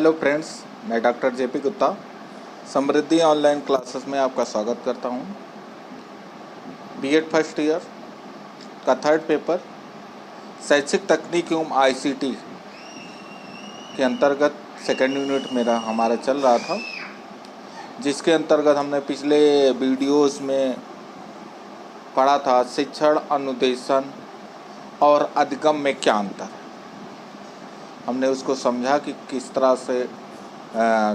Hello friends, मैं doctor JP Gupta समृद्धि online classes में आपका स्वागत करता हूं। बीएड फर्स्ट ईयर का थर्ड पेपर शैक्षिक तकनीक एवं आईसीटी के अंतर्गत सेकेंड यूनिट मेरा हमारा चल रहा था, जिसके अंतर्गत हमने पिछले वीडियोस में पढ़ा था शिक्षण, अनुदेशन और अधिगम में क्या अंतर है। हमने उसको समझा कि किस तरह से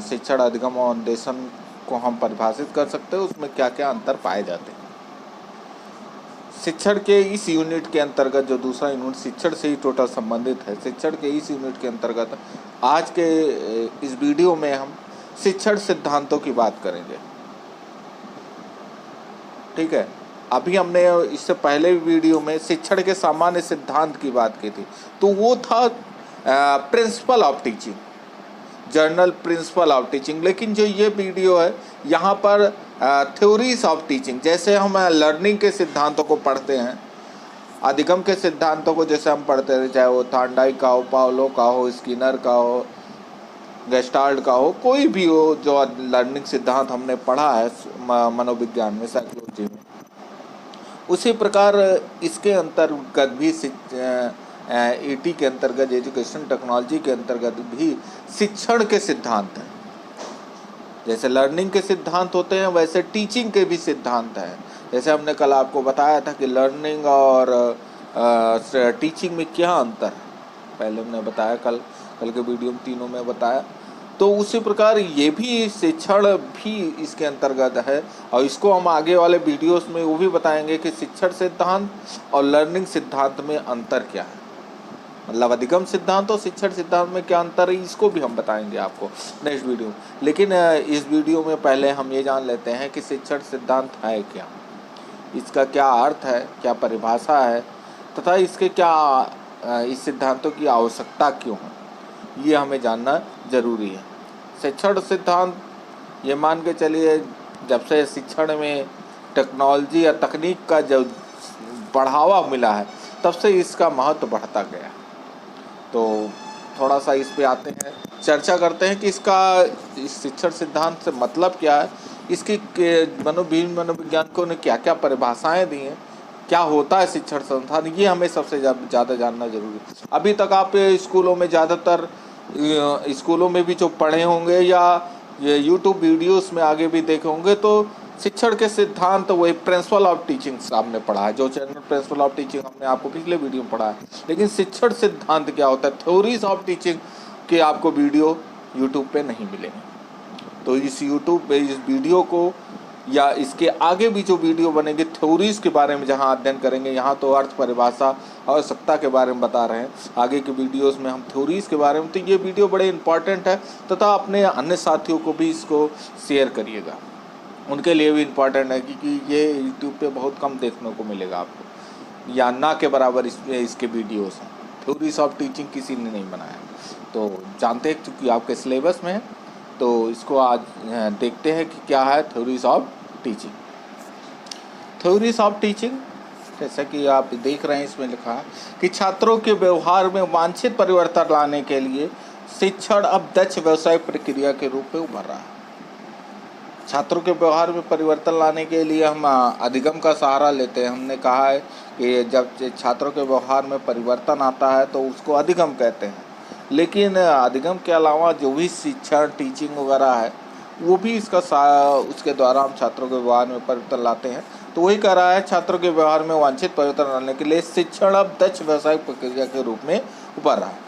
शिक्षण, अधिगम और अनुदेशन को हम परिभाषित कर सकते हैं, उसमें क्या क्या अंतर पाए जाते हैं। शिक्षण के इस यूनिट के अंतर्गत जो दूसरा यूनिट शिक्षण से ही टोटल संबंधित है, शिक्षण के इस यूनिट के अंतर्गत आज के इस वीडियो में हम शिक्षण सिद्धांतों की बात करेंगे। ठीक है, अभी हमने इससे पहले वीडियो में शिक्षण के सामान्य सिद्धांत की बात की थी, तो वो था principle of teaching, journal principle of teaching. लेकिन जो ये वीडियो है यहाँ पर थ्योरीज ऑफ टीचिंग, जैसे हम लर्निंग के सिद्धांतों को पढ़ते हैं, अधिगम के सिद्धांतों को जैसे हम पढ़ते हैं, चाहे वो थॉर्नडाइक का हो, पावलो का हो, स्किनर का हो, गेस्टाल्ट का हो, कोई भी हो, जो लर्निंग सिद्धांत हमने पढ़ा है मनोविज्ञान में, साइकोलॉजी में, उसी प्रकार इसके अंतर्गत भी ईटी के अंतर्गत, एजुकेशन टेक्नोलॉजी के अंतर्गत भी शिक्षण के सिद्धांत हैं। जैसे लर्निंग के सिद्धांत होते हैं, वैसे टीचिंग के भी सिद्धांत हैं। जैसे हमने कल आपको बताया था कि लर्निंग और टीचिंग में क्या अंतर है, पहले हमने बताया, कल के वीडियो में तीनों में बताया। तो उसी प्रकार ये भी शिक्षण भी इसके अंतर्गत है, और इसको हम आगे वाले वीडियोस में वो भी बताएंगे कि शिक्षण सिद्धांत और लर्निंग सिद्धांत में अंतर क्या है, मतलब अधिगम सिद्धांत और शिक्षण सिद्धांत में क्या अंतर है, इसको भी हम बताएंगे आपको नेक्स्ट वीडियो। लेकिन इस वीडियो में पहले हम ये जान लेते हैं कि शिक्षण सिद्धांत है क्या, इसका क्या अर्थ है, क्या परिभाषा है, तथा इसके क्या इस सिद्धांतों की आवश्यकता क्यों है, ये हमें जानना जरूरी है। शिक्षण सिद्धांत, ये मान के चलिए, जब से शिक्षण में टेक्नोलॉजी या तकनीक का जो बढ़ावा मिला है, तब से इसका महत्व बढ़ता गया। तो थोड़ा सा इस पे आते हैं, चर्चा करते हैं कि इसका इस शिक्षण सिद्धांत से मतलब क्या है, इसकी मनोवैज्ञानिकों ने क्या क्या परिभाषाएं दी हैं, क्या होता है शिक्षण संस्थान, ये हमें सबसे ज़्यादा जानना जरूरी है। अभी तक आप स्कूलों में, ज़्यादातर स्कूलों में भी जो पढ़े होंगे या ये यूट्यूब वीडियोस में आगे भी देखे होंगे, तो शिक्षण के सिद्धांत वही प्रिंसिपल ऑफ टीचिंग आपने पढ़ा है, जो चैनल प्रिंसिपल ऑफ टीचिंग हमने आपको पिछले वीडियो में पढ़ा है। लेकिन शिक्षण सिद्धांत क्या होता है, थ्योरीज ऑफ टीचिंग के आपको वीडियो यूट्यूब पे नहीं मिलेंगे। तो इस यूट्यूब पे इस वीडियो को या इसके आगे भी जो वीडियो बनेंगे थ्योरीज के बारे में जहां अध्ययन करेंगे, यहाँ तो अर्थ, परिभाषा, आवश्यकता के बारे में बता रहे हैं, आगे के वीडियोस में हम थ्योरीज के बारे में। तो ये वीडियो बड़े इंपॉर्टेंट है, तथा अपने अन्य साथियों को भी इसको शेयर करिएगा, उनके लिए भी इम्पॉर्टेंट है, क्योंकि ये यूट्यूब पे बहुत कम देखने को मिलेगा आपको, या ना के बराबर इसके वीडियोस हैं। थ्योरीज ऑफ टीचिंग किसी ने नहीं बनाया, तो जानते हैं, क्योंकि आपके सिलेबस में है। तो इसको आज देखते हैं कि क्या है theories of teaching. Theories of teaching, जैसा कि आप देख रहे हैं, इसमें लिखा है कि छात्रों के व्यवहार में वांछित परिवर्तन लाने के लिए शिक्षण अब दक्ष व्यवसाय प्रक्रिया के रूप में उभर रहा है। छात्रों के व्यवहार में परिवर्तन लाने के लिए हम अधिगम का सहारा लेते हैं। हमने कहा है कि जब छात्रों के व्यवहार में परिवर्तन आता है तो उसको अधिगम कहते हैं। लेकिन अधिगम के अलावा जो भी शिक्षण, टीचिंग वगैरह है, वो भी उसके द्वारा हम छात्रों के व्यवहार में परिवर्तन लाते हैं। तो वही कह रहा है, छात्रों के व्यवहार में वांछित परिवर्तन लाने के लिए शिक्षण अब दक्ष व्यवसायिक प्रक्रिया के रूप में उभर रहा है।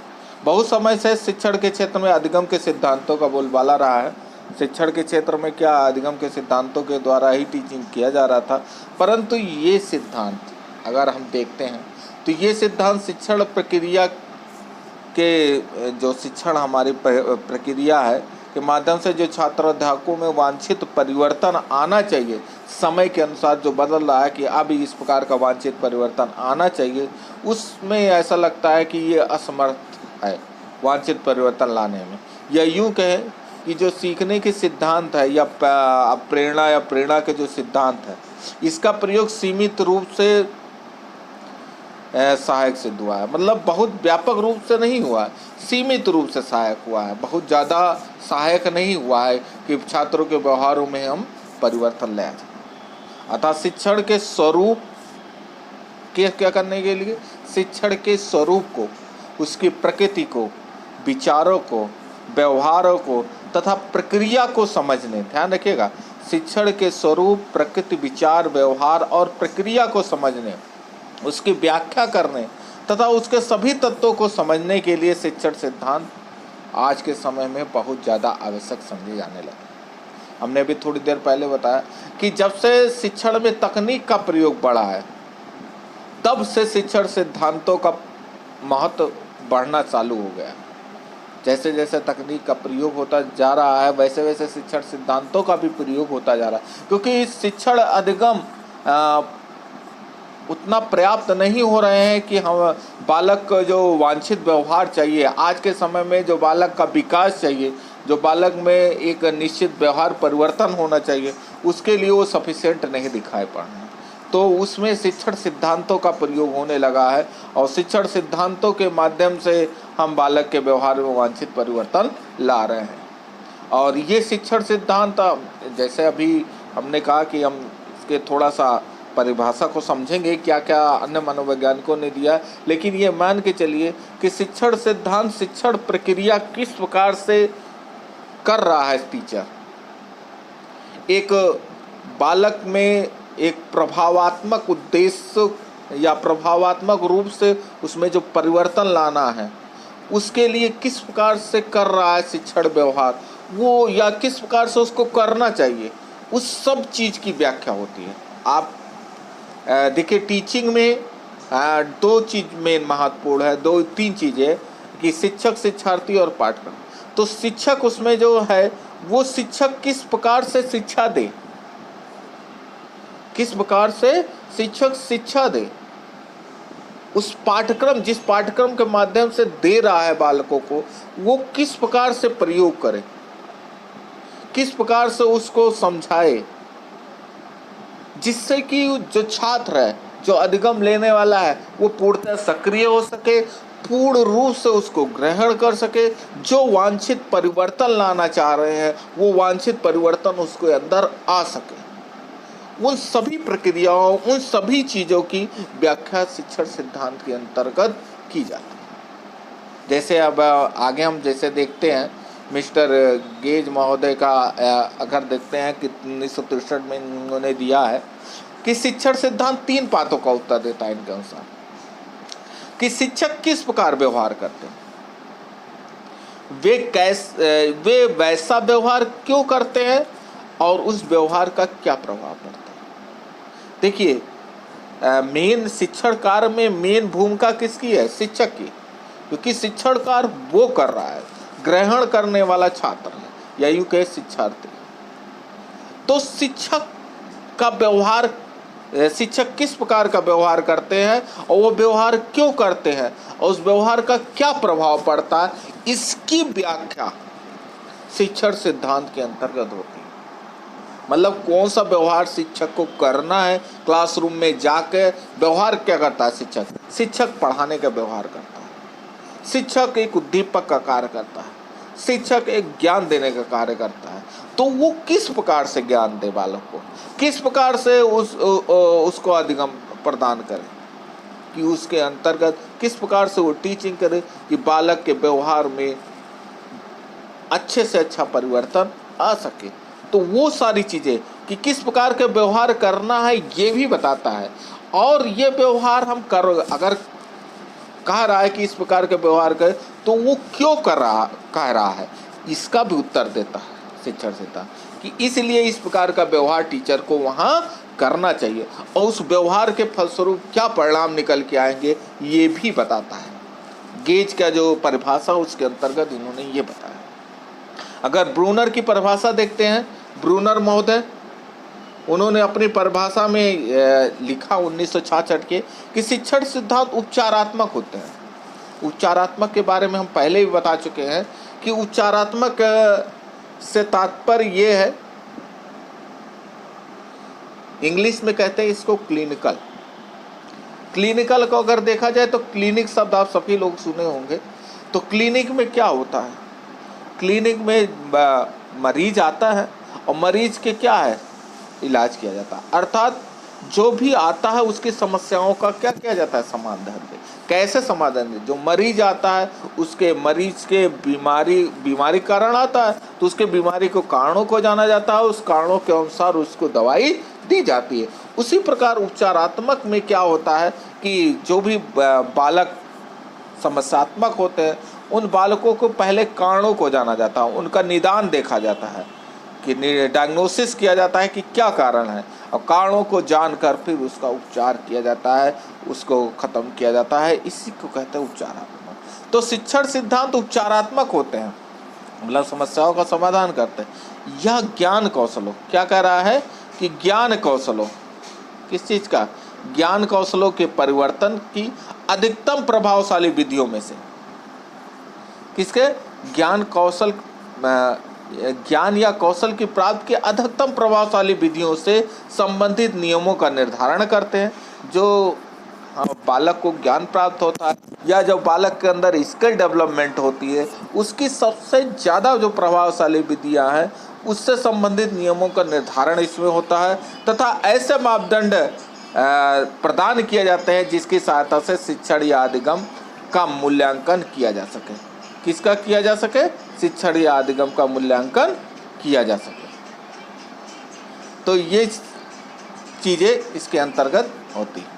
बहुत समय से शिक्षण के क्षेत्र में अधिगम के सिद्धांतों का बोलबाला रहा है। शिक्षण के क्षेत्र में क्या अधिगम के सिद्धांतों के द्वारा ही टीचिंग किया जा रहा था, परंतु ये सिद्धांत अगर हम देखते हैं तो ये सिद्धांत शिक्षण प्रक्रिया के, जो शिक्षण हमारी प्रक्रिया है के माध्यम से जो छात्र अध्यापकों में वांछित परिवर्तन आना चाहिए, समय के अनुसार जो बदल रहा है कि अब इस प्रकार का वांछित परिवर्तन आना चाहिए, उसमें ऐसा लगता है कि ये असमर्थ है वांछित परिवर्तन लाने में। या यूँ कहें कि जो सीखने के सिद्धांत है या प्रेरणा के जो सिद्धांत है, इसका प्रयोग सीमित रूप से सहायक सिद्ध हुआ है। मतलब बहुत व्यापक रूप से नहीं हुआ है, सीमित रूप से सहायक हुआ है, बहुत ज़्यादा सहायक नहीं हुआ है कि छात्रों के व्यवहारों में हम परिवर्तन ले आए। अतः शिक्षण के स्वरूप के क्या करने के लिए, शिक्षण के स्वरूप को, उसकी प्रकृति को, विचारों को, व्यवहारों को तथा प्रक्रिया को समझने, ध्यान रखिएगा, शिक्षण के स्वरूप, प्रकृति, विचार, व्यवहार और प्रक्रिया को समझने, उसकी व्याख्या करने तथा उसके सभी तत्वों को समझने के लिए शिक्षण सिद्धांत आज के समय में बहुत ज़्यादा आवश्यक समझे जाने लगे। हमने भी थोड़ी देर पहले बताया कि जब से शिक्षण में तकनीक का प्रयोग बढ़ा है, तब से शिक्षण सिद्धांतों का महत्व बढ़ना चालू हो गया। जैसे जैसे तकनीक का प्रयोग होता जा रहा है, वैसे वैसे शिक्षण सिद्धांतों का भी प्रयोग होता जा रहा है, क्योंकि शिक्षण अधिगम उतना पर्याप्त नहीं हो रहे हैं कि हम बालक को जो वांछित व्यवहार चाहिए, आज के समय में जो बालक का विकास चाहिए, जो बालक में एक निश्चित व्यवहार परिवर्तन होना चाहिए, उसके लिए वो सफिशिएंट नहीं दिखाई पड़ रहे हैं। तो उसमें शिक्षण सिद्धांतों का प्रयोग होने लगा है और शिक्षण सिद्धांतों के माध्यम से हम बालक के व्यवहार में वांछित परिवर्तन ला रहे हैं। और ये शिक्षण सिद्धांत, जैसे अभी हमने कहा कि हम इसके थोड़ा सा परिभाषा को समझेंगे, क्या क्या अन्य मनोवैज्ञानिकों ने दिया, लेकिन ये मान के चलिए कि शिक्षण सिद्धांत शिक्षण प्रक्रिया किस प्रकार से कर रहा है टीचर, एक बालक में एक प्रभावात्मक उद्देश्य या प्रभावात्मक रूप से उसमें जो परिवर्तन लाना है, उसके लिए किस प्रकार से कर रहा है शिक्षण व्यवहार वो, या किस प्रकार से उसको करना चाहिए, उस सब चीज़ की व्याख्या होती है। आप देखिए, टीचिंग में दो चीज़ मेन महत्वपूर्ण है, दो तीन चीज़ें कि शिक्षक, शिक्षार्थी और पाठक्रम। तो शिक्षक उसमें जो है वो शिक्षक किस प्रकार से शिक्षा दे, किस प्रकार से शिक्षक शिक्षा दे, उस पाठ्यक्रम, जिस पाठ्यक्रम के माध्यम से दे रहा है बालकों को, वो किस प्रकार से प्रयोग करे, किस प्रकार से उसको समझाए, जिससे कि जो छात्र है, जो अधिगम लेने वाला है, वो पूर्णतः सक्रिय हो सके, पूर्ण रूप से उसको ग्रहण कर सके, जो वांछित परिवर्तन लाना चाह रहे हैं वो वांछित परिवर्तन उसके अंदर आ सके। उन सभी प्रक्रियाओं, उन सभी चीज़ों की व्याख्या शिक्षण सिद्धांत के अंतर्गत की जाती है। जैसे अब आगे हम जैसे देखते हैं, मिस्टर गेज महोदय का अगर देखते हैं कि 1963 में उन्होंने दिया है कि शिक्षण सिद्धांत 3 बातों का उत्तर देता है इनके अनुसार, कि शिक्षक किस प्रकार व्यवहार करते हैं, वे वैसा व्यवहार क्यों करते हैं और उस व्यवहार का क्या प्रभाव पड़ता है। देखिए, मेन शिक्षण कार्य में मेन भूमिका किसकी है, शिक्षक की, क्योंकि शिक्षण कार्य वो कर रहा है, ग्रहण करने वाला छात्र है या यूं कहे शिक्षार्थी। तो शिक्षक का व्यवहार, शिक्षक किस प्रकार का व्यवहार करते हैं और वो व्यवहार क्यों करते हैं और उस व्यवहार का क्या प्रभाव पड़ता है, इसकी व्याख्या शिक्षण सिद्धांत के अंतर्गत होती है। मतलब कौन सा व्यवहार शिक्षक को करना है, क्लासरूम में जाकर व्यवहार क्या करता है शिक्षक, शिक्षक पढ़ाने का व्यवहार करता है, शिक्षक एक उद्दीपक का कार्य करता है, शिक्षक एक ज्ञान देने का कार्य करता है। तो वो किस प्रकार से ज्ञान दे बालक को, किस प्रकार से उसको अधिगम प्रदान करे, कि उसके अंतर्गत किस प्रकार से वो टीचिंग करे कि बालक के व्यवहार में अच्छे से अच्छा परिवर्तन आ सके। तो वो सारी चीज़ें कि किस प्रकार के व्यवहार करना है ये भी बताता है, और ये व्यवहार हम अगर कह रहा है कि इस प्रकार के व्यवहार करें तो वो क्यों कह रहा है, इसका भी उत्तर देता है शिक्षण सिद्धांत, कि इसलिए इस प्रकार का व्यवहार टीचर को वहाँ करना चाहिए और उस व्यवहार के फलस्वरूप क्या परिणाम निकल के आएंगे ये भी बताता है। गेज का जो परिभाषा उसके अंतर्गत इन्होंने ये बताया। अगर ब्रूनर की परिभाषा देखते हैं, ब्रूनर महोदय, उन्होंने अपनी परिभाषा में लिखा 1966 के कि शिक्षण सिद्धांत उपचारात्मक होते हैं। उपचारात्मक के बारे में हम पहले भी बता चुके हैं कि उपचारात्मक से तात्पर्य ये है, इंग्लिश में कहते हैं इसको क्लिनिकल, क्लिनिकल को अगर देखा जाए तो क्लिनिक शब्द आप सभी लोग सुने होंगे। तो क्लिनिक में क्या होता है? क्लिनिक में मरीज आता है और मरीज के क्या है, इलाज किया जाता है। अर्थात जो भी आता है उसकी समस्याओं का क्या किया जाता है, समाधान दे। कैसे समाधान दे? जो मरीज आता है उसके मरीज के बीमारी कारण आता है तो उसके बीमारी को कारणों को जाना जाता है, उस कारणों के अनुसार उसको दवाई दी जाती है। उसी प्रकार उपचारात्मक में क्या होता है कि जो भी बालक समस्यात्मक होते हैं उन बालकों को पहले कारणों को जाना जाता है, उनका निदान देखा जाता है कि डायग्नोसिस किया जाता है कि क्या कारण है, और कारणों को जानकर फिर उसका उपचार किया जाता है, उसको खत्म किया जाता है। इसी को कहते हैं उपचारात्मक। तो शिक्षण सिद्धांत उपचारात्मक होते हैं, मतलब समस्याओं का समाधान करते हैं। यह ज्ञान कौशलों, क्या कह रहा है कि ज्ञान कौशलों, किस चीज़ का? ज्ञान कौशलों के परिवर्तन की अधिकतम प्रभावशाली विधियों में से, किसके? ज्ञान या कौशल की प्राप्ति के अधिकतम प्रभावशाली विधियों से संबंधित नियमों का निर्धारण करते हैं। जो बालक को ज्ञान प्राप्त होता है या जब बालक के अंदर स्किल डेवलपमेंट होती है, उसकी सबसे ज़्यादा जो प्रभावशाली विधियां हैं उससे संबंधित नियमों का निर्धारण इसमें होता है, तथा ऐसे मापदंड प्रदान किए जाते हैं जिसकी सहायता से शिक्षण या अधिगम का मूल्यांकन किया जा सके। किसका किया जा सके? शिक्षण या अधिगम का मूल्यांकन किया जा सके। तो ये चीज़ें इसके अंतर्गत होती हैं।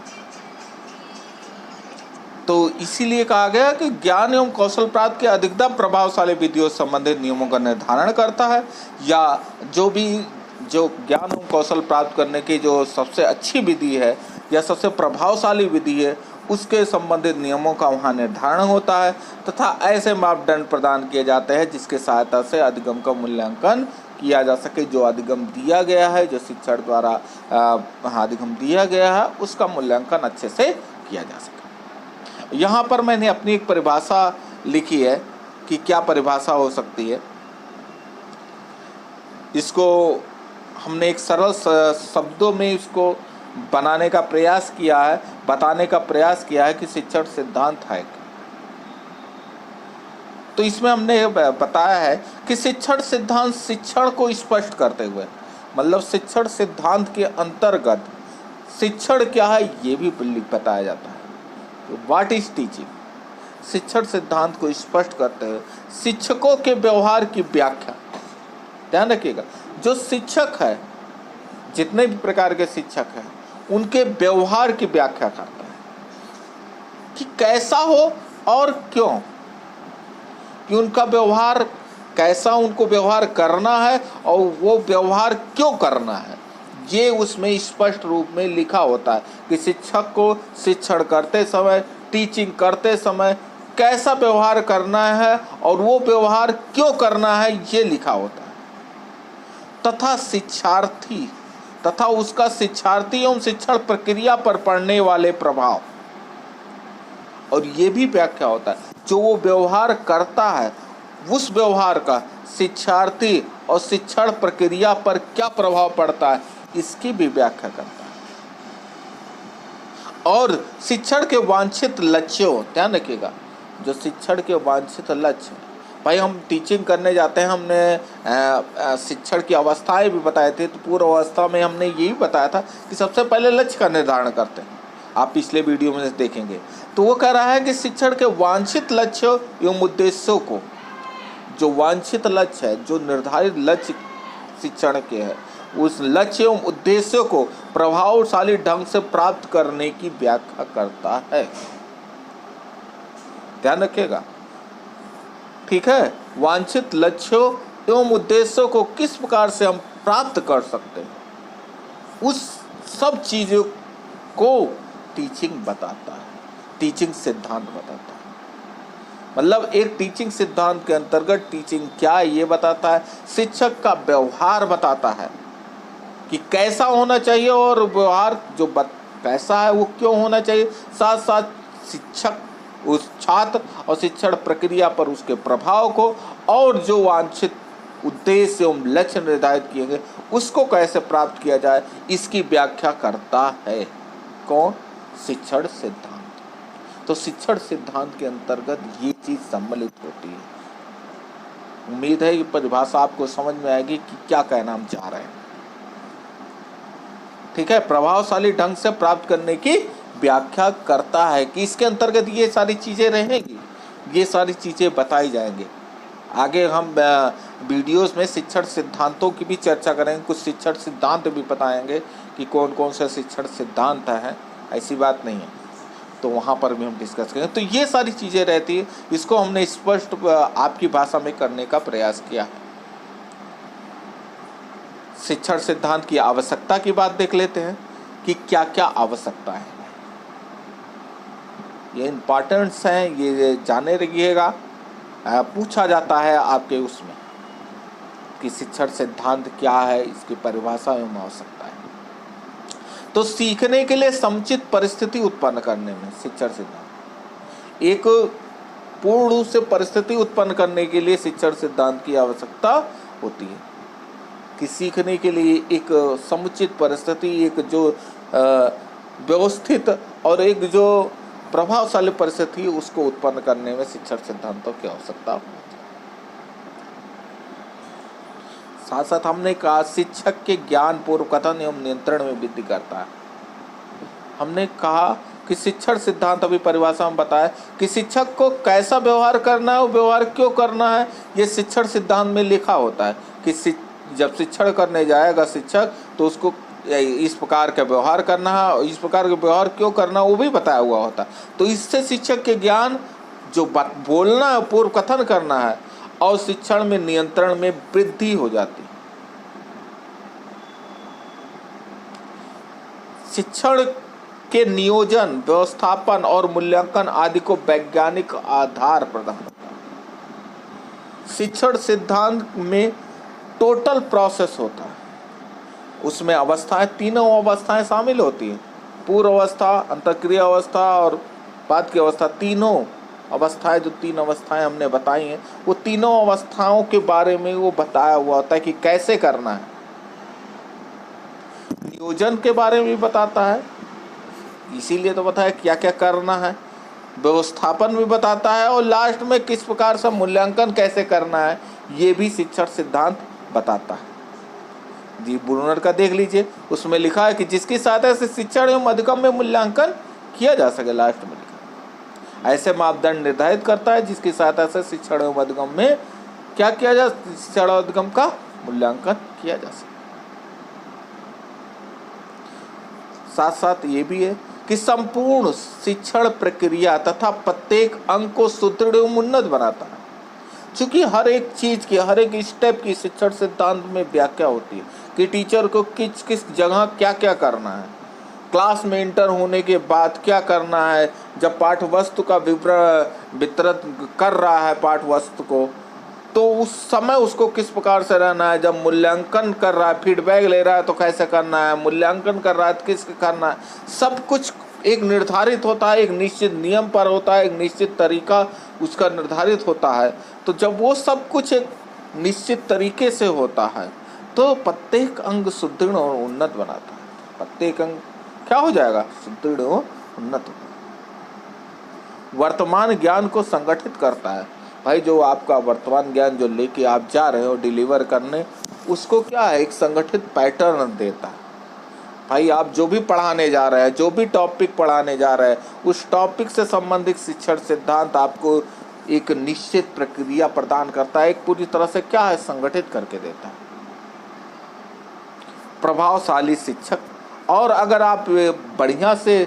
तो इसीलिए कहा गया कि ज्ञान एवं कौशल प्राप्त के अधिकतम प्रभावशाली विधियों से संबंधित नियमों का निर्धारण करता है, या जो ज्ञान एवं कौशल प्राप्त करने की जो सबसे अच्छी विधि है या सबसे प्रभावशाली विधि है उसके संबंधित नियमों का वहाँ निर्धारण होता है, तथा ऐसे मापदंड प्रदान किए जाते हैं जिसके सहायता से अधिगम का मूल्यांकन किया जा सके। जो अधिगम दिया गया है, जो शिक्षण द्वारा अधिगम दिया गया है, उसका मूल्यांकन अच्छे से किया जा सके। यहाँ पर मैंने अपनी एक परिभाषा लिखी है कि क्या परिभाषा हो सकती है। इसको हमने एक सरल शब्दों में इसको बनाने का प्रयास किया है, बताने का प्रयास किया है कि शिक्षण सिद्धांत है। तो इसमें हमने बताया है कि शिक्षण सिद्धांत शिक्षण को स्पष्ट करते हुए, मतलब शिक्षण सिद्धांत के अंतर्गत शिक्षण क्या है ये भी बताया जाता है। तो व्हाट इज टीचिंग? शिक्षण सिद्धांत को स्पष्ट करते हुए शिक्षकों के व्यवहार की व्याख्या, ध्यान रखिएगा, जो शिक्षक है, जितने भी प्रकार के शिक्षक हैं, उनके व्यवहार की व्याख्या करता है कि कैसा हो और क्यों, कि उनका व्यवहार कैसा, उनको व्यवहार करना है और वो व्यवहार क्यों करना है, ये उसमें स्पष्ट रूप में लिखा होता है कि शिक्षक को शिक्षण करते समय, टीचिंग करते समय कैसा व्यवहार करना है और वो व्यवहार क्यों करना है, ये लिखा होता है। तथा शिक्षार्थी तथा उसका शिक्षार्थी एवं शिक्षण प्रक्रिया पर पड़ने वाले प्रभाव, और ये भी व्याख्या होता है जो वो व्यवहार करता है उस व्यवहार का शिक्षार्थी और शिक्षण प्रक्रिया पर क्या प्रभाव पड़ता है, इसकी भी व्याख्या करता है। और शिक्षण के वांछित लक्ष्यों, ध्यान रखिएगा, जो शिक्षण के वांछित लक्ष्य, भाई हम टीचिंग करने जाते हैं, हमने शिक्षण की अवस्थाएं भी बताए थे। तो पूर्व अवस्था में हमने यही बताया था कि सबसे पहले लक्ष्य का निर्धारण करते हैं, आप पिछले वीडियो में देखेंगे। तो वो कह रहा है कि शिक्षण के वांछित लक्ष्य एवं उद्देश्यों को, जो वांछित लक्ष्य है, जो निर्धारित लक्ष्य शिक्षण के है, उस लक्ष्य एवं उद्देश्यों को प्रभावशाली ढंग से प्राप्त करने की व्याख्या करता है। ध्यान रखिएगा, ठीक है। वांछित लक्ष्यों एवं उद्देश्यों को किस प्रकार से हम प्राप्त कर सकते हैं, उस सब चीज़ों को टीचिंग बताता है, टीचिंग सिद्धांत बताता है। मतलब एक टीचिंग सिद्धांत के अंतर्गत टीचिंग क्या है ये बताता है, शिक्षक का व्यवहार बताता है कि कैसा होना चाहिए और व्यवहार जो कैसा है वो क्यों होना चाहिए, साथ साथ शिक्षक उस छात्र और शिक्षण प्रक्रिया पर उसके प्रभाव को, और जो वांछित उद्देश्य एवं लक्ष्य निर्धारित किए गए उसको कैसे प्राप्त किया जाए, इसकी व्याख्या करता है। कौन? शिक्षण सिद्धांत। तो शिक्षण सिद्धांत के अंतर्गत ये चीज सम्मिलित होती है। उम्मीद है ये परिभाषा आपको समझ में आएगी कि क्या कहना हम चाह रहे हैं। ठीक है, प्रभावशाली ढंग से प्राप्त करने की व्याख्या करता है कि इसके अंतर्गत ये सारी चीजें रहेंगी, ये सारी चीजें बताई जाएंगी। आगे हम वीडियोस में शिक्षण सिद्धांतों की भी चर्चा करेंगे, कुछ शिक्षण सिद्धांत भी बताएंगे कि कौन कौन से शिक्षण सिद्धांत हैं, ऐसी बात नहीं है, तो वहाँ पर भी हम डिस्कस करेंगे। तो ये सारी चीज़ें रहती है, इसको हमने स्पष्ट आपकी भाषा में करने का प्रयास किया है। शिक्षण सिद्धांत की आवश्यकता की बात देख लेते हैं कि क्या क्या आवश्यकता है। ये इम्पॉर्टेंट्स हैं, ये जाने रहिएगा। पूछा जाता है आपके उसमें कि शिक्षण सिद्धांत क्या है, इसकी परिभाषा एवं आवश्यकता है। तो सीखने के लिए समुचित परिस्थिति उत्पन्न करने में शिक्षण सिद्धांत, एक पूर्ण रूप से परिस्थिति उत्पन्न करने के लिए शिक्षण सिद्धांत की आवश्यकता होती है कि सीखने के लिए एक समुचित परिस्थिति, एक जो व्यवस्थित और एक जो प्रभावशाली परिस्थिति, उसको उत्पन्न करने में शिक्षण सिद्धांतों की आवश्यकता होती है। साथ साथ हमने कहा शिक्षक के ज्ञान, पूर्व कथन एवं नियंत्रण में वृद्धि करता है। हमने कहा कि शिक्षण सिद्धांत, अभी परिभाषा में बताया कि शिक्षक को कैसा व्यवहार करना है, व्यवहार क्यों करना है, ये शिक्षण सिद्धांत में लिखा होता है कि जब शिक्षण करने जाएगा शिक्षक तो उसको इस प्रकार का व्यवहार करना है और इस प्रकार का व्यवहार क्यों करना है वो भी बताया हुआ होता है। तो इससे शिक्षक के ज्ञान, जो बोलना है, पूर्व कथन करना है और शिक्षण में नियंत्रण में वृद्धि हो जाती है। शिक्षण के नियोजन, व्यवस्थापन और मूल्यांकन आदि को वैज्ञानिक आधार प्रदान करता है। शिक्षण सिद्धांत में टोटल प्रोसेस होता है, उसमें अवस्थाएं, तीनों अवस्थाएं शामिल होती हैं, पूर्व अवस्था, अंतःक्रिया अवस्था और बाद की अवस्था। तीनों अवस्थाएं, जो तीन अवस्थाएं हमने बताई हैं, वो तीनों अवस्थाओं के बारे में वो बताया हुआ होता है कि कैसे करना है। नियोजन के बारे में भी बताता है, इसीलिए तो बताया क्या क्या करना है। व्यवस्थापन भी बताता है और लास्ट में किस प्रकार से मूल्यांकन कैसे करना है, ये भी शिक्षण सिद्धांत बताता है। जी ब्रूनर का देख लीजिए, उसमें लिखा है कि जिसकी सहायता से शिक्षण एवं अधिगम में मूल्यांकन किया जा सके। लास्ट में लिखा ऐसे मापदंड निर्धारित करता है जिसकी सहायता से शिक्षण एवं अधिगम में क्या किया जा, शिक्षण और अधिगम का मूल्यांकन किया जा सके। साथ साथ ये भी है कि संपूर्ण शिक्षण प्रक्रिया तथा प्रत्येक अंग को सुदृढ़ एवं उन्नत बनाता है। चूंकि हर एक चीज की, हर एक स्टेप की शिक्षण सिद्धांत में व्याख्या होती है कि टीचर को किस किस जगह क्या क्या करना है, क्लास में इंटर होने के बाद क्या करना है, जब पाठ वस्तु का वितरण कर रहा है पाठ वस्तु को, तो उस समय उसको किस प्रकार से रहना है, जब मूल्यांकन कर रहा है, फीडबैक ले रहा है तो कैसे करना है, मूल्यांकन कर रहा है तो किस करना है, सब कुछ एक निर्धारित होता है, एक निश्चित नियम पर होता है, एक निश्चित तरीका उसका निर्धारित होता है। तो जब वो सब कुछ एक निश्चित तरीके से होता है तो प्रत्येक अंग सुदृढ़ और उन्नत बनाता है। प्रत्येक अंग क्या हो जाएगा, सुदृढ़ और उन्नत होगा। वर्तमान ज्ञान को संगठित करता है। भाई जो आपका वर्तमान ज्ञान जो लेके आप जा रहे हो डिलीवर करने, उसको क्या है, एक संगठित पैटर्न देता है। भाई आप जो भी पढ़ाने जा रहे हैं, जो भी टॉपिक पढ़ाने जा रहे हैं, उस टॉपिक से संबंधित शिक्षण सिद्धांत आपको एक निश्चित प्रक्रिया प्रदान करता है, एक पूरी तरह से क्या है, संगठित करके देता है। प्रभावशाली शिक्षक, और अगर आप बढ़िया से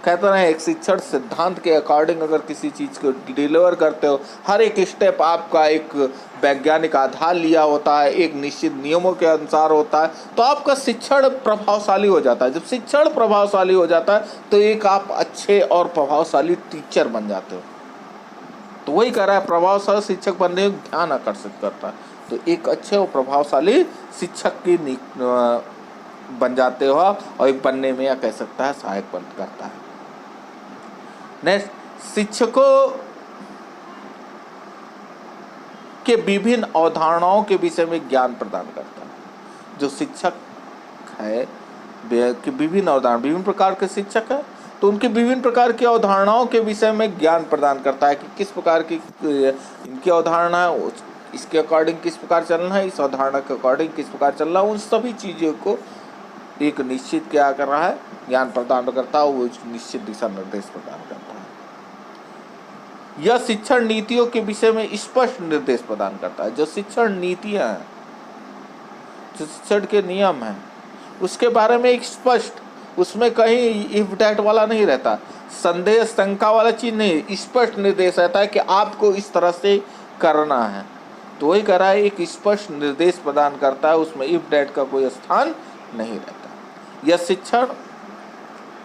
कहते हैं एक शिक्षण सिद्धांत के अकॉर्डिंग अगर किसी चीज़ को डिलीवर करते हो, हर एक स्टेप आपका एक वैज्ञानिक आधार लिया होता है, एक निश्चित नियमों के अनुसार होता है, तो आपका शिक्षण प्रभावशाली हो जाता है। जब शिक्षण प्रभावशाली हो जाता है तो एक आप अच्छे और प्रभावशाली टीचर बन जाते हो। तो वही कह रहा है, प्रभावशाली शिक्षक बनने में ध्यान आकर्षित करता है। तो एक अच्छे और प्रभावशाली शिक्षक की बन जाते हो और एक बनने में, या कह सकता है, सहायक बन करता है। नेक्स्ट, शिक्षकों के विभिन्न अवधारणाओं के विषय में ज्ञान प्रदान करता है। जो शिक्षक है कि विभिन्न अवधारणा, विभिन्न प्रकार के शिक्षक है, तो उनकी विभिन्न प्रकार की अवधारणाओं के विषय में ज्ञान प्रदान करता है कि किस प्रकार की इनकी अवधारणा है, इसके अकॉर्डिंग किस प्रकार चलना है, इस अवधारणा के अकॉर्डिंग किस प्रकार चलना है, उन सभी चीज़ों को एक निश्चित क्या कर रहा है, ज्ञान प्रदान करता है, वो निश्चित दिशा निर्देश प्रदान करता है। यह शिक्षण नीतियों के विषय में स्पष्ट निर्देश प्रदान करता है। जो शिक्षण नीतियां हैं, जो शिक्षण के नियम हैं, उसके बारे में एक स्पष्ट, उसमें कहीं इफ डैट वाला नहीं रहता, संदेह शंका वाला चीज नहीं, स्पष्ट निर्देश रहता है कि आपको इस तरह से करना है। तो वही कह रहा है, एक स्पष्ट निर्देश प्रदान करता है, उसमें इफ डैट का कोई स्थान नहीं रहता।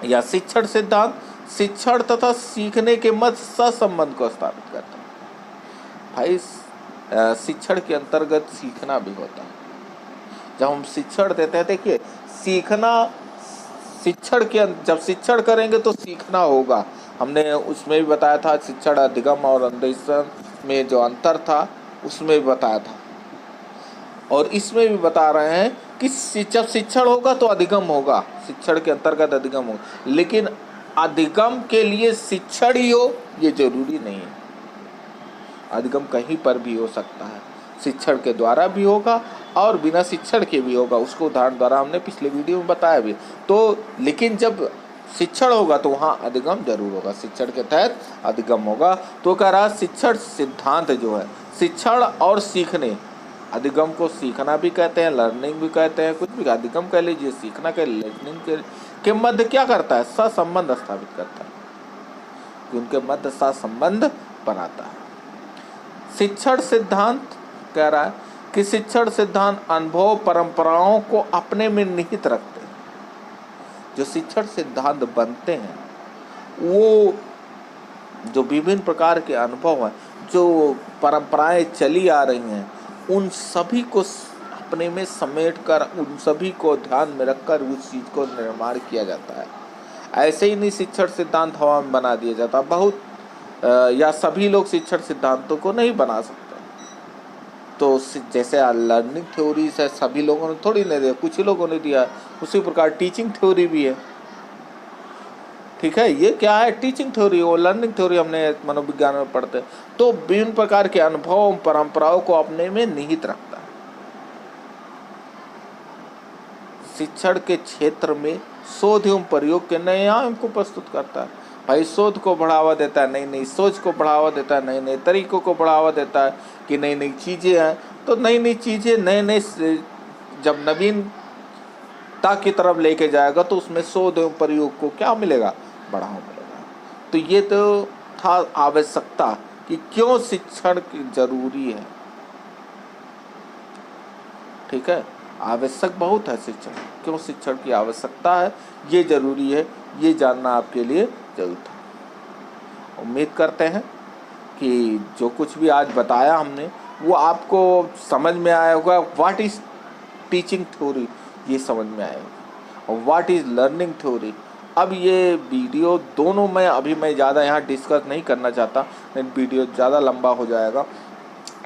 यह शिक्षण सिद्धांत शिक्षण तथा सीखने के मध्य सहसंबंध को स्थापित करता है। भाई शिक्षण के अंतर्गत सीखना भी होता है। जब हम शिक्षण देते हैं, देखिए सीखना, जब शिक्षण करेंगे तो सीखना होगा। हमने उसमें भी बताया था, शिक्षण अधिगम और अन्वेषण में जो अंतर था उसमें भी बताया था, और इसमें भी बता रहे हैं कि जब शिक्षण होगा तो अधिगम होगा, शिक्षण के अंतर्गत अधिगम होगा, लेकिन अधिगम के लिए शिक्षण ही हो ये जरूरी नहीं है। अधिगम कहीं पर भी हो सकता है, शिक्षण के द्वारा भी होगा और बिना शिक्षण के भी होगा। उसको उदाहरण द्वारा हमने पिछले वीडियो में बताया भी। तो लेकिन जब शिक्षण होगा तो वहाँ अधिगम जरूर होगा, शिक्षण के तहत अधिगम होगा। तो कह रहा शिक्षण सिद्धांत जो है, शिक्षण और सीखने, अधिगम को सीखना भी कहते हैं, लर्निंग भी कहते हैं, कुछ भी, अधिगम कह लीजिए, सीखना कह लीजिए, लर्निंग के मध्य क्या करता है, सहसंबंध स्थापित करता है, कि उनके मध्य सहसंबंध बनाता है। शिक्षण सिद्धांत कह रहा है कि शिक्षण सिद्धांत अनुभव परंपराओं को अपने में निहित रखते हैं। जो शिक्षण सिद्धांत बनते हैं वो जो विभिन्न प्रकार के अनुभव हैं, जो परंपराएं चली आ रही हैं, उन सभी को अपने में समेट कर, उन सभी को ध्यान में रखकर उस चीज़ को निर्माण किया जाता है। ऐसे ही नहीं शिक्षण सिद्धांत हवा में बना दिया जाता। बहुत या सभी लोग शिक्षण सिद्धांतों को नहीं बना सकते। तो जैसे लर्निंग थ्योरी से सभी लोगों ने थोड़ी नहीं दिया, कुछ ही लोगों ने दिया, उसी प्रकार टीचिंग थ्योरी भी है। ठीक है, ये क्या है, टीचिंग थ्योरी और लर्निंग थ्योरी हमने मनोविज्ञान में पढ़ते हैं। तो विभिन्न प्रकार के अनुभव परंपराओं को अपने में निहित रखता है। शिक्षण के क्षेत्र में शोध एवं प्रयोग के नए आयाम को प्रस्तुत करता है। भाई शोध को बढ़ावा देता है, नई नई सोच को बढ़ावा देता है, नए नए तरीकों को बढ़ावा देता है कि नई नई चीज़ें हैं। तो नई नई चीज़ें, नए नए जब नवीनता की तरफ लेके जाएगा तो उसमें शोध एवं प्रयोग को क्या मिलेगा, बढ़ावा मिलेगा। तो ये तो था आवश्यकता कि क्यों शिक्षण जरूरी है। ठीक है, आवश्यक बहुत है शिक्षण, क्यों शिक्षण की आवश्यकता है, ये जरूरी है, ये जानना आपके लिए जरूरी था। उम्मीद करते हैं कि जो कुछ भी आज बताया हमने वो आपको समझ में आया होगा। व्हाट इज टीचिंग थ्योरी, ये समझ में आया होगा, और व्हाट इज लर्निंग थ्योरी। अब ये वीडियो दोनों में अभी मैं ज़्यादा यहाँ डिस्कस नहीं करना चाहता, नहीं वीडियो ज़्यादा लंबा हो जाएगा।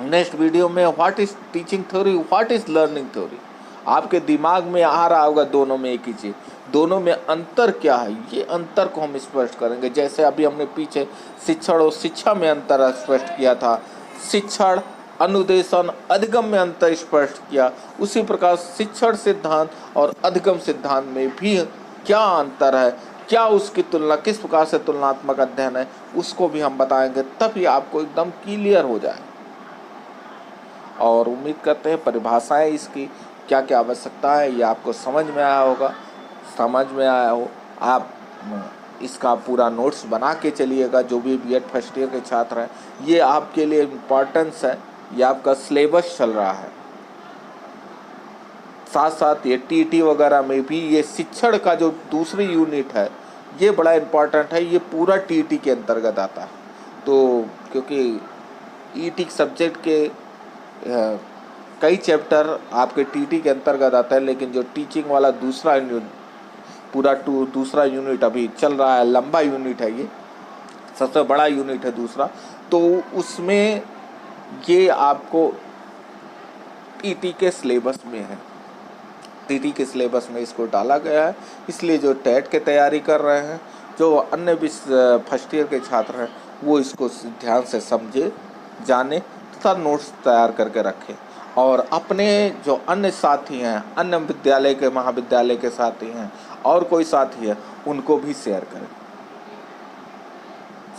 नेक्स्ट वीडियो में what is teaching theory, what is learning theory, आपके दिमाग में आ रहा होगा दोनों में एक ही चीज़, दोनों में अंतर क्या है, ये अंतर को हम स्पष्ट करेंगे। जैसे अभी हमने पीछे शिक्षण और शिक्षा में अंतर स्पष्ट किया था, शिक्षण अनुदेशन अधिगम में अंतर स्पष्ट किया, उसी प्रकार शिक्षण सिद्धांत और अधिगम सिद्धांत में भी क्या अंतर है, क्या उसकी तुलना, किस प्रकार से तुलनात्मक अध्ययन है, उसको भी हम बताएंगे, तभी आपको एकदम क्लियर हो जाए। और उम्मीद करते हैं परिभाषाएं इसकी क्या क्या आवश्यकता है ये आपको समझ में आया होगा। समझ में आया हो, आप इसका पूरा नोट्स बना के चलिएगा। जो भी बीएड फर्स्ट ईयर के छात्र हैं, ये आपके लिए इम्पॉर्टेंस है, ये आपका सिलेबस चल रहा है। साथ साथ ये टीटी वगैरह में भी ये शिक्षण का जो दूसरी यूनिट है ये बड़ा इम्पॉर्टेंट है, ये पूरा टीटी के अंतर्गत आता है। तो क्योंकि ईटी सब्जेक्ट के कई चैप्टर आपके टीटी के अंतर्गत आता है, लेकिन जो टीचिंग वाला दूसरा यूनिट अभी चल रहा है, लंबा यूनिट है, ये सबसे बड़ा यूनिट है दूसरा, तो उसमें ये आपको टीटी के सिलेबस में है, टीटी के सिलेबस में इसको डाला गया है। इसलिए जो टेट के तैयारी कर रहे हैं, जो अन्य भी फर्स्ट ईयर के छात्र हैं वो इसको ध्यान से समझे, जाने तथा नोट्स तैयार करके रखें। और अपने जो अन्य साथी हैं, अन्य विद्यालय के महाविद्यालय के साथी हैं और कोई साथी है उनको भी शेयर करें।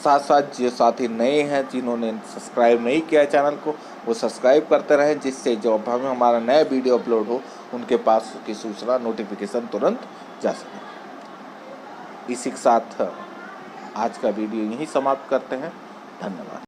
साथ साथ जो साथी नए हैं जिन्होंने सब्सक्राइब नहीं किया है चैनल को, वो सब्सक्राइब करते रहें, जिससे जब हमारा नया वीडियो अपलोड हो उनके पास उसकी सूचना नोटिफिकेशन तुरंत जा सके। इसी के साथ आज का वीडियो यहीं समाप्त करते हैं। धन्यवाद।